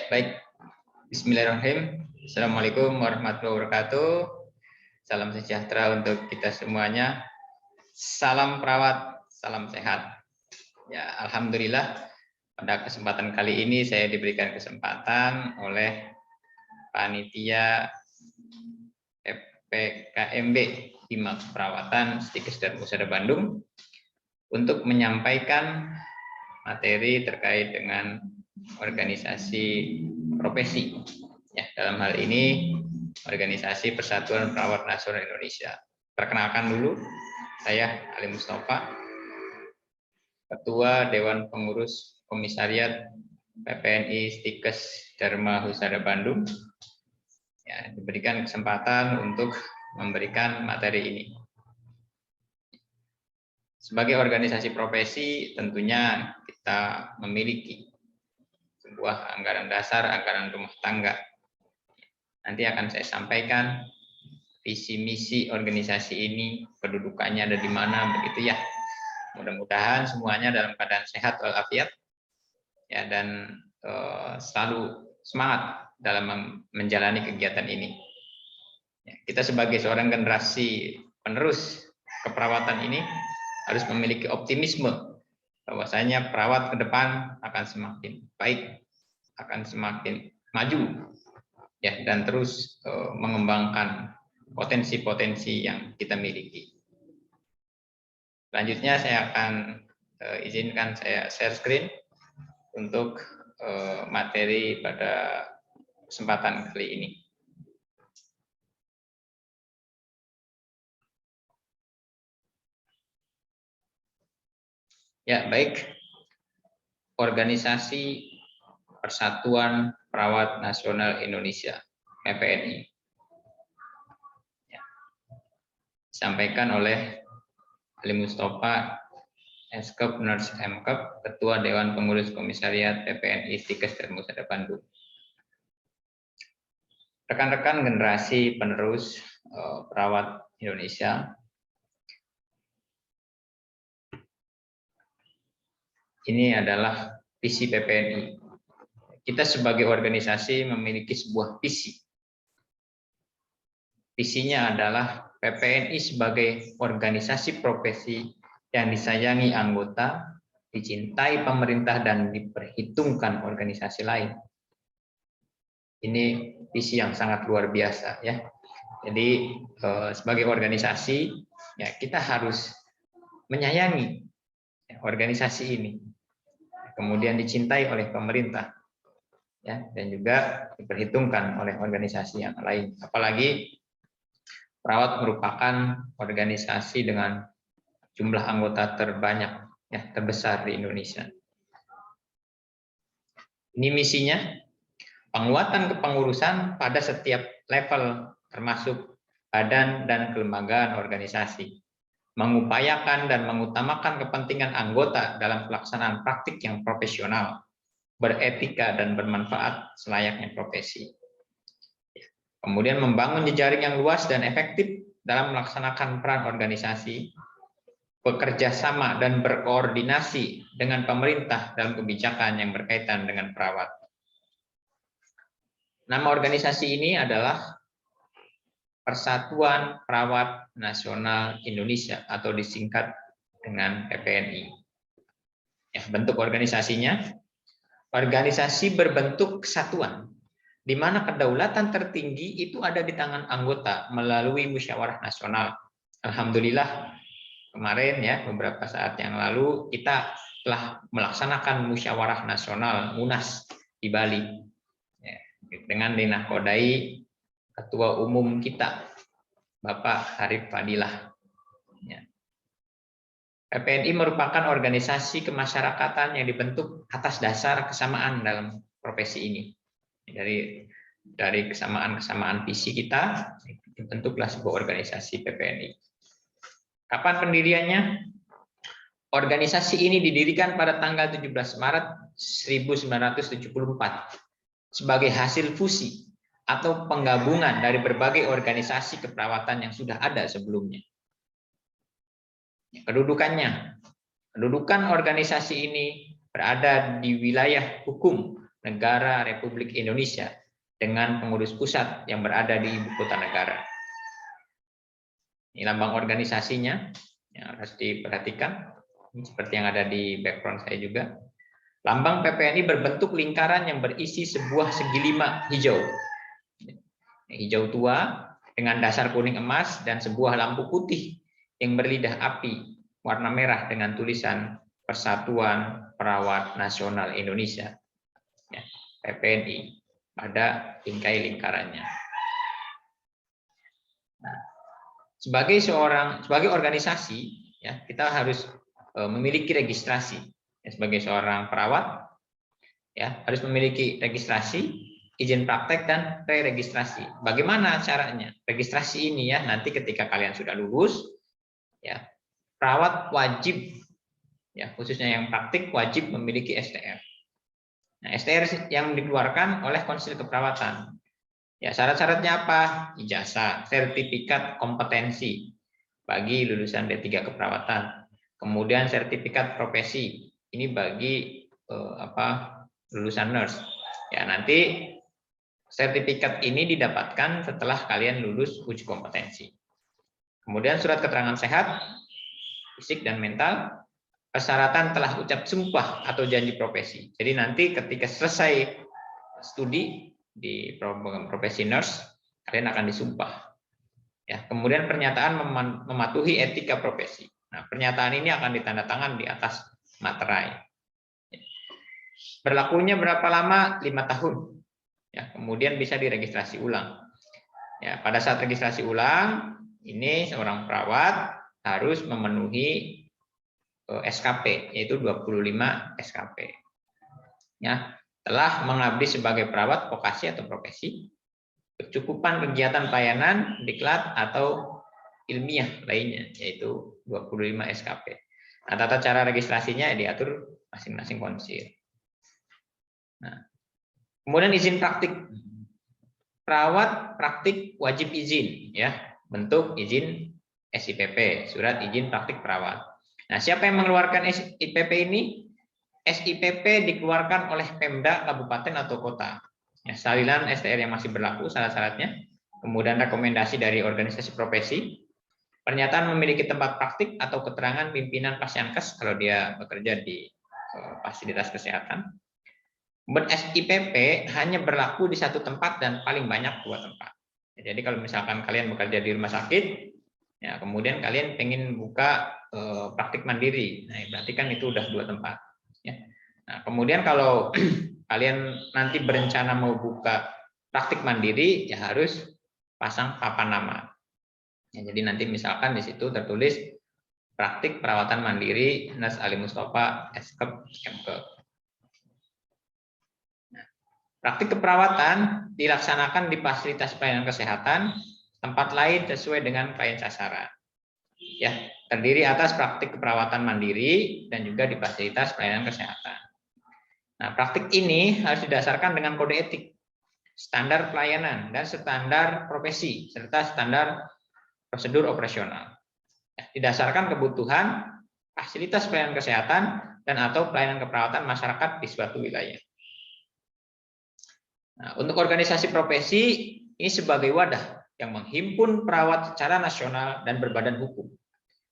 Baik, Bismillahirrahmanirrahim. Assalamualaikum warahmatullahi wabarakatuh. Salam sejahtera untuk kita semuanya. Salam perawat, salam sehat. Ya, alhamdulillah pada kesempatan kali ini saya diberikan kesempatan oleh panitia PKMB Hima Keperawatan Stikes dan Pusada Bandung untuk menyampaikan materi terkait dengan organisasi profesi. Ya, dalam hal ini organisasi Persatuan Perawat Nasional Indonesia. Perkenalkan dulu, saya Ali Mustafa, Ketua Dewan Pengurus Komisariat PPNI Stikes Dharma Husada Bandung. Ya, diberikan kesempatan untuk memberikan materi ini. Sebagai organisasi profesi, tentunya kita memiliki sebuah anggaran dasar, anggaran rumah tangga. Nanti akan saya sampaikan visi misi organisasi ini, kedudukannya ada di mana, begitu ya. Mudah-mudahan semuanya dalam keadaan sehat walafiat ya, dan selalu semangat dalam menjalani kegiatan ini. Ya, kita sebagai seorang generasi penerus keperawatan ini harus memiliki optimisme bahwasanya perawat ke depan akan semakin baik, akan semakin maju ya, dan terus mengembangkan potensi-potensi yang kita miliki. Selanjutnya saya akan izinkan saya share screen untuk materi pada kesempatan kali ini. Ya, baik. Organisasi Persatuan Perawat Nasional Indonesia, PPNI. Ya. Disampaikan oleh Ali Mustafa, Eskep Nurse Mkep, Ketua Dewan Pengurus Komisariat PPNI Stikes Dharma Husada Bandung. Rekan-rekan generasi penerus perawat Indonesia, ini adalah visi PPNI. Kita sebagai organisasi memiliki sebuah visi. Visinya adalah PPNI sebagai organisasi profesi yang disayangi anggota, dicintai pemerintah, dan diperhitungkan organisasi lain. Ini visi yang sangat luar biasa ya. Jadi sebagai organisasi ya, kita harus menyayangi organisasi ini, kemudian dicintai oleh pemerintah ya, dan juga diperhitungkan oleh organisasi yang lain. Apalagi perawat merupakan organisasi dengan jumlah anggota terbanyak ya, terbesar di Indonesia. Ini misinya, penguatan kepengurusan pada setiap level termasuk badan dan kelembagaan organisasi, mengupayakan dan mengutamakan kepentingan anggota dalam pelaksanaan praktik yang profesional, beretika dan bermanfaat selayaknya profesi. Kemudian membangun jejaring yang luas dan efektif dalam melaksanakan peran organisasi, bekerja sama dan berkoordinasi dengan pemerintah dalam kebijakan yang berkaitan dengan perawat. Nama organisasi ini adalah Persatuan Perawat Nasional Indonesia atau disingkat dengan PPNI. Ya, bentuk organisasinya, organisasi berbentuk kesatuan, di mana kedaulatan tertinggi itu ada di tangan anggota melalui musyawarah nasional. Alhamdulillah kemarin ya, beberapa saat yang lalu kita telah melaksanakan musyawarah nasional MUNAS di Bali ya, dengan dinakodai Ketua Umum kita, Bapak Harif Fadilah. Ya. PPNI merupakan organisasi kemasyarakatan yang dibentuk atas dasar kesamaan dalam profesi ini. Dari kesamaan-kesamaan visi kita, dibentuklah sebuah organisasi PPNI. Kapan pendiriannya? Organisasi ini didirikan pada tanggal 17 Maret 1974 sebagai hasil fusi atau penggabungan dari berbagai organisasi keperawatan yang sudah ada sebelumnya. Kedudukannya, kedudukan organisasi ini berada di wilayah hukum negara Republik Indonesia dengan pengurus pusat yang berada di ibu kota negara. Ini lambang organisasinya yang harus diperhatikan. Ini seperti yang ada di background saya juga. Lambang PPNI berbentuk lingkaran yang berisi sebuah segi 5 hijau. Hijau tua dengan dasar kuning emas dan sebuah lampu putih yang berlidah api warna merah dengan tulisan Persatuan Perawat Nasional Indonesia, ya, PPNI, pada bingkai lingkarannya. Nah, sebagai organisasi, ya, kita harus memiliki registrasi. Ya, sebagai seorang perawat, ya, harus memiliki registrasi, izin praktek, dan pre-registrasi. Bagaimana caranya? Registrasi ini ya, nanti ketika kalian sudah lulus, ya, perawat wajib, ya, khususnya yang praktik wajib memiliki STR. Nah, STR yang dikeluarkan oleh Konsil Keperawatan. Ya, syarat-syaratnya apa? Ijazah, sertifikat kompetensi bagi lulusan D3 keperawatan. Kemudian sertifikat profesi. Ini bagi lulusan nurse. Ya, nanti sertifikat ini didapatkan setelah kalian lulus uji kompetensi. Kemudian surat keterangan sehat, fisik dan mental, persyaratan telah ucap sumpah atau janji profesi. Jadi nanti ketika selesai studi di profesi nurse, kalian akan disumpah. Ya, kemudian pernyataan mematuhi etika profesi. Nah, pernyataan ini akan ditandatangan di atas materai. Berlakunya berapa lama? 5 tahun. Ya, kemudian bisa diregistrasi ulang. Ya, pada saat registrasi ulang, ini seorang perawat harus memenuhi SKP, yaitu 25 SKP. Ya, telah mengabdi sebagai perawat vokasi atau profesi, kecukupan kegiatan pelayanan, diklat atau ilmiah lainnya, yaitu 25 SKP. Nah, tata cara registrasinya diatur masing-masing konsil. Nah, kemudian izin praktik. Perawat praktik wajib izin, ya, bentuk izin SIPP, surat izin praktik perawat. Nah, siapa yang mengeluarkan SIPP ini? SIPP dikeluarkan oleh Pemda, kabupaten atau kota. Ya, salinan STR yang masih berlaku syarat-syaratnya. Kemudian rekomendasi dari organisasi profesi, pernyataan memiliki tempat praktik atau keterangan pimpinan Pasyankes kalau dia bekerja di fasilitas kesehatan. SIPP hanya berlaku di satu tempat dan paling banyak 2 tempat. Jadi kalau misalkan kalian bekerja di rumah sakit, ya, kemudian kalian pengen buka praktik mandiri, nah berarti kan itu udah 2 tempat. Ya. Nah, kemudian kalau kalian nanti berencana mau buka praktik mandiri, ya harus pasang papan nama. Ya, jadi nanti misalkan di situ tertulis praktik perawatan mandiri Nurse Ali Mustafa Eskep Kemke. Praktik keperawatan dilaksanakan di fasilitas pelayanan kesehatan, tempat lain sesuai dengan klien sasaran. Ya, terdiri atas praktik keperawatan mandiri dan juga di fasilitas pelayanan kesehatan. Nah, praktik ini harus didasarkan dengan kode etik, standar pelayanan dan standar profesi serta standar prosedur operasional. Ya, didasarkan kebutuhan fasilitas pelayanan kesehatan dan atau pelayanan keperawatan masyarakat di suatu wilayah. Nah, untuk organisasi profesi ini sebagai wadah yang menghimpun perawat secara nasional dan berbadan hukum.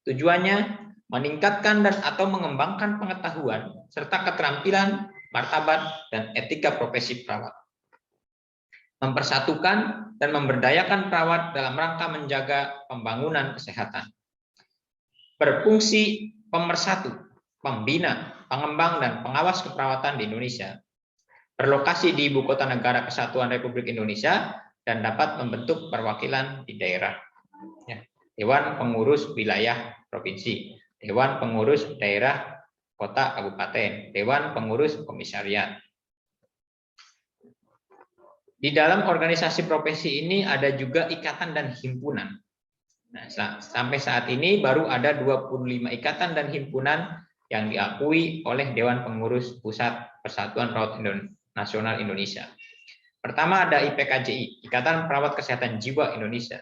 Tujuannya meningkatkan dan atau mengembangkan pengetahuan serta keterampilan, martabat, dan etika profesi perawat. Mempersatukan dan memberdayakan perawat dalam rangka menjaga pembangunan kesehatan. Berfungsi pemersatu, pembina, pengembang, dan pengawas keperawatan di Indonesia. Berlokasi di Ibu Kota Negara Kesatuan Republik Indonesia dan dapat membentuk perwakilan di daerah. Ya, Dewan Pengurus Wilayah Provinsi, Dewan Pengurus Daerah Kota Kabupaten, Dewan Pengurus Komisariat. Di dalam organisasi profesi ini ada juga ikatan dan himpunan. Nah, sampai saat ini baru ada 25 ikatan dan himpunan yang diakui oleh Dewan Pengurus Pusat Persatuan Perawat Nasional Indonesia. Pertama ada IPKJI, Ikatan Perawat Kesehatan Jiwa Indonesia.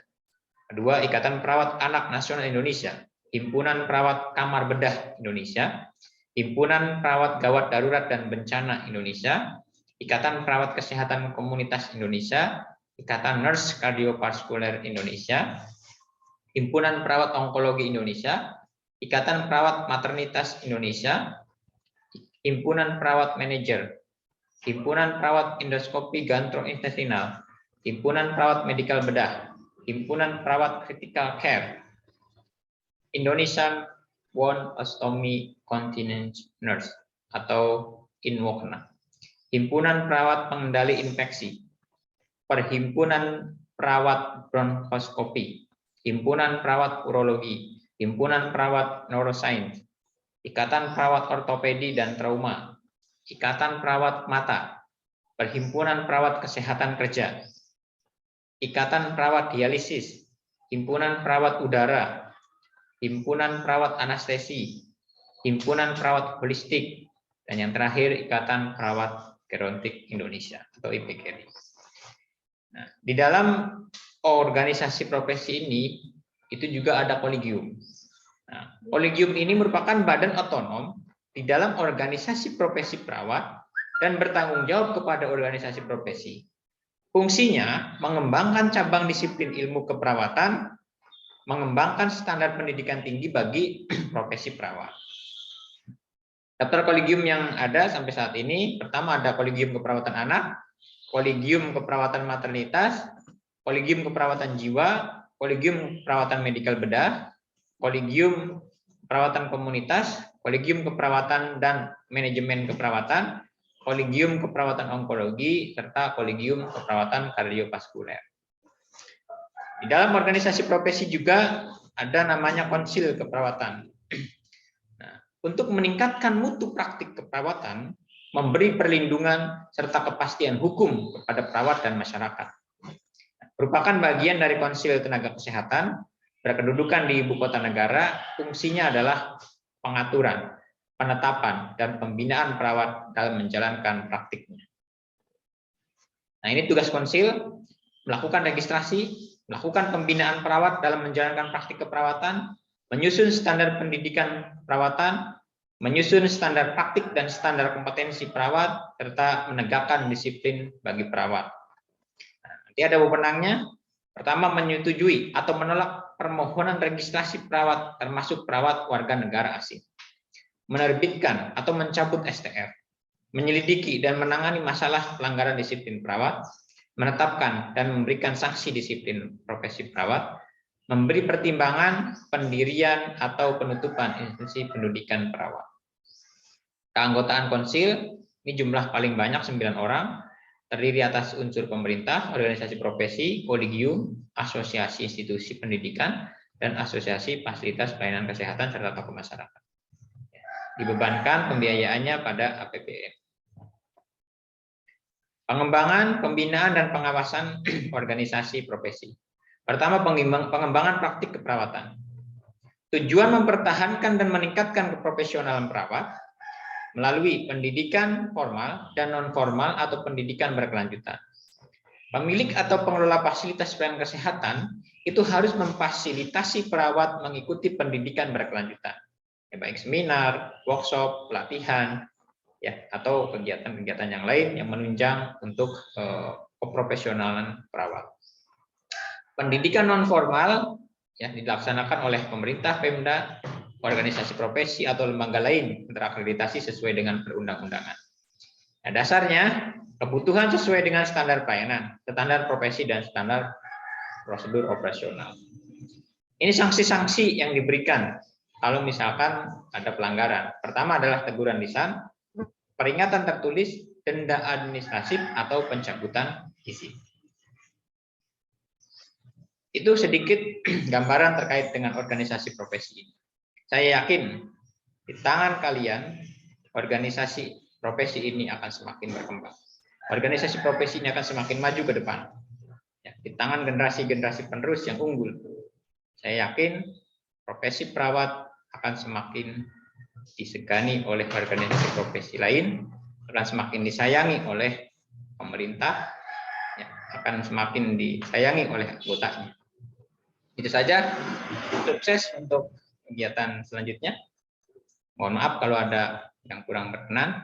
Kedua, Ikatan Perawat Anak Nasional Indonesia, Himpunan Perawat Kamar Bedah Indonesia, Himpunan Perawat Gawat Darurat dan Bencana Indonesia, Ikatan Perawat Kesehatan Komunitas Indonesia, Ikatan Nurse Kardiovaskuler Indonesia, Himpunan Perawat Onkologi Indonesia, Ikatan Perawat Maternitas Indonesia, Himpunan Perawat Manajer, Himpunan Perawat Endoskopi Gastrointestinal, Himpunan Perawat Medikal Bedah, Himpunan Perawat Critical Care, Indonesian Wound Ostomy Continence Nurse atau INWOKNA, Himpunan Perawat Pengendali Infeksi, Perhimpunan Perawat Bronkoskopi, Himpunan Perawat Urologi, Himpunan Perawat Neuroscience, Ikatan Perawat Ortopedi dan Trauma, Ikatan Perawat Mata, Perhimpunan Perawat Kesehatan Kerja, Ikatan Perawat Dialisis, Himpunan Perawat Udara, Himpunan Perawat Anestesi, Himpunan Perawat Holistik, dan yang terakhir Ikatan Perawat Gerontik Indonesia atau IPGERI. Nah, di dalam organisasi profesi ini itu juga ada kolegium. Nah, kolegium ini merupakan badan otonom di dalam organisasi profesi perawat dan bertanggung jawab kepada organisasi profesi. Fungsinya mengembangkan cabang disiplin ilmu keperawatan, mengembangkan standar pendidikan tinggi bagi profesi perawat. Daftar kolegium yang ada sampai saat ini, pertama ada kolegium keperawatan anak, kolegium keperawatan maternitas, kolegium keperawatan jiwa, kolegium perawatan medikal bedah, kolegium perawatan komunitas, kolegium keperawatan dan manajemen keperawatan, kolegium keperawatan onkologi, serta kolegium keperawatan kardiovaskuler. Di dalam organisasi profesi juga ada namanya konsil keperawatan. Nah, untuk meningkatkan mutu praktik keperawatan, memberi perlindungan serta kepastian hukum kepada perawat dan masyarakat. Merupakan bagian dari konsil tenaga kesehatan, berkedudukan di ibu kota negara, fungsinya adalah pengaturan, penetapan, dan pembinaan perawat dalam menjalankan praktiknya. Nah, ini tugas konsil, melakukan registrasi, melakukan pembinaan perawat dalam menjalankan praktik keperawatan, menyusun standar pendidikan perawatan, menyusun standar praktik dan standar kompetensi perawat, serta menegakkan disiplin bagi perawat. Nah, nanti ada wewenangnya. Pertama, menyetujui atau menolak permohonan registrasi perawat termasuk perawat warga negara asing. Menerbitkan atau mencabut STR. Menyelidiki dan menangani masalah pelanggaran disiplin perawat. Menetapkan dan memberikan sanksi disiplin profesi perawat. Memberi pertimbangan pendirian atau penutupan institusi pendidikan perawat. Keanggotaan konsil, ini jumlah paling banyak 9 orang. Terdiri atas unsur pemerintah, organisasi profesi, kolegium, asosiasi institusi pendidikan, dan asosiasi fasilitas pelayanan kesehatan serta tokoh masyarakat. Dibebankan pembiayaannya pada APBN. Pengembangan, pembinaan, dan pengawasan organisasi profesi. Pertama, pengembangan praktik keperawatan. Tujuan mempertahankan dan meningkatkan keprofesionalan perawat melalui pendidikan formal dan non-formal atau pendidikan berkelanjutan. Pemilik atau pengelola fasilitas pelayanan kesehatan itu harus memfasilitasi perawat mengikuti pendidikan berkelanjutan, ya, baik seminar, workshop, pelatihan, ya, atau kegiatan-kegiatan yang lain yang menunjang untuk keprofesionalan perawat. Pendidikan non-formal ya dilaksanakan oleh pemerintah, Pemda, organisasi profesi atau lembaga lain terakreditasi sesuai dengan perundang-undangan. Nah, dasarnya kebutuhan sesuai dengan standar pelayanan, standar profesi, dan standar prosedur operasional. Ini sanksi-sanksi yang diberikan kalau misalkan ada pelanggaran. Pertama adalah teguran lisan, peringatan tertulis, denda administratif, atau pencabutan izin. Itu sedikit gambaran terkait dengan organisasi profesi ini. Saya yakin di tangan kalian organisasi profesi ini akan semakin berkembang. Organisasi profesi ini akan semakin maju ke depan. Ya, di tangan generasi-generasi penerus yang unggul. Saya yakin profesi perawat akan semakin disegani oleh organisasi profesi lain, akan semakin disayangi oleh pemerintah, ya, akan semakin disayangi oleh anggotanya. Itu saja. Sukses untuk kegiatan selanjutnya. Mohon maaf kalau ada yang kurang berkenan.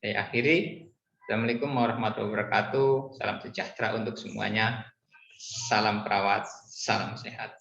Saya akhiri. Assalamualaikum warahmatullahi wabarakatuh. Salam sejahtera untuk semuanya. Salam perawat, salam sehat.